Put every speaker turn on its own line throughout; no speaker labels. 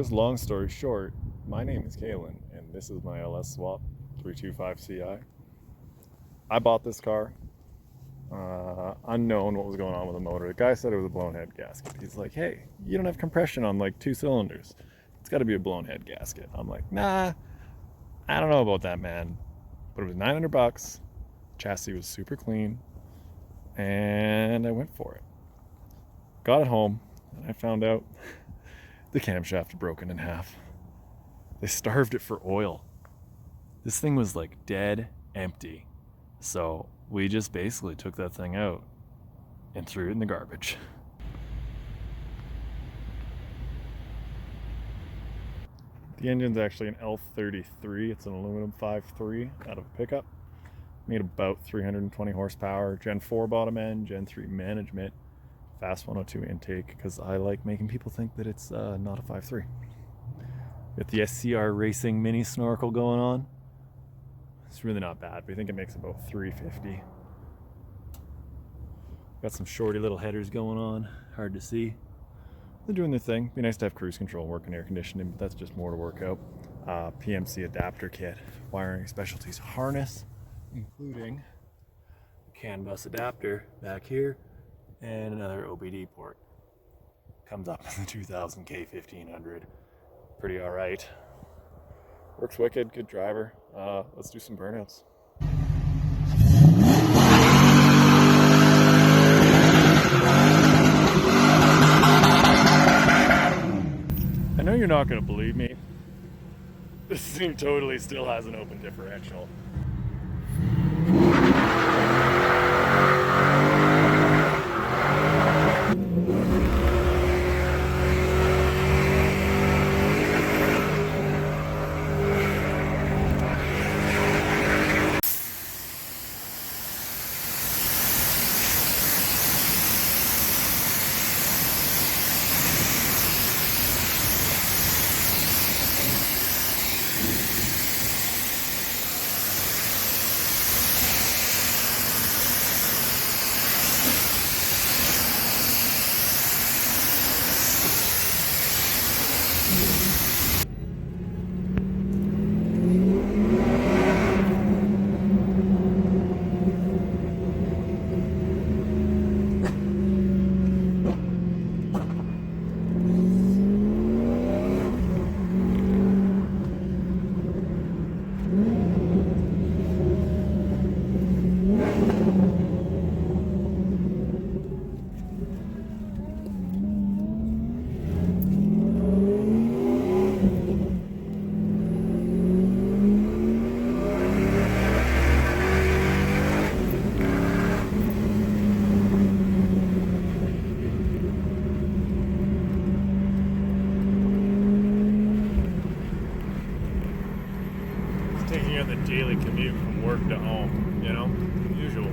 anyways, long story short, my name is Kalen, and this is my LS Swap 325 Ci. I bought this car, unknown what was going on with the motor. The guy said it was a blown head gasket. He's like, hey, you don't have compression on like 2 cylinders. It's got to be a blown head gasket. I'm like, nah, I don't know about that, man. But it was $900. Chassis was super clean, and I went for it. Got it home, and I found out the camshaft broken in half. They starved it for oil. This thing was like dead empty. So we just basically took that thing out and threw it in the garbage. The engine's actually an L33. It's an aluminum 5.3 out of a pickup. Made about 320 horsepower. Gen 4 bottom end, Gen 3 management, fast 102 intake, because I like making people think that it's not a 5.3. Got the SCR Racing mini snorkel going on. It's really not bad, but I think it makes about 350. Got some shorty little headers going on, hard to see. They're doing their thing. Be nice to have cruise control and working air conditioning, but that's just more to work out. PMC adapter kit, wiring specialties harness, including a CAN bus adapter back here and another OBD port. Comes up in the 2000K 1500. Pretty alright. Works wicked, good driver. Let's do some burnouts. I know you're not going to believe me. This thing totally still has an open differential. Taking out the daily commute from work to home, you know, usual.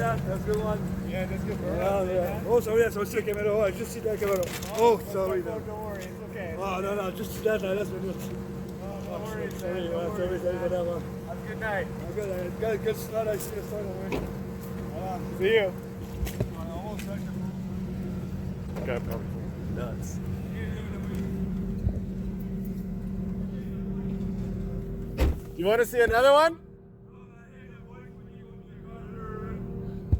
that. That's a good one.
Yeah, that's good.
Yeah. Oh, sorry, yes, I was thinking, I just see that camera. Oh, sorry.
Don't worry, it's okay.
Oh, no, just see that. That's been good.
No worries,
Sorry for that one.
Have a good night.
Good start. I see the start already.
See you.
Guy probably nuts. You want to see another one?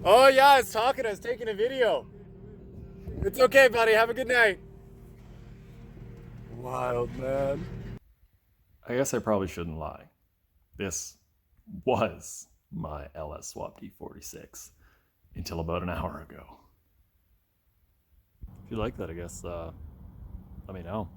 Oh yeah, I was talking. I was taking a video. It's okay, buddy. Have a good night. Wild, man. I guess I probably shouldn't lie. This was my LS Swapped E46 until about an hour ago. If you like that, I guess, let me know.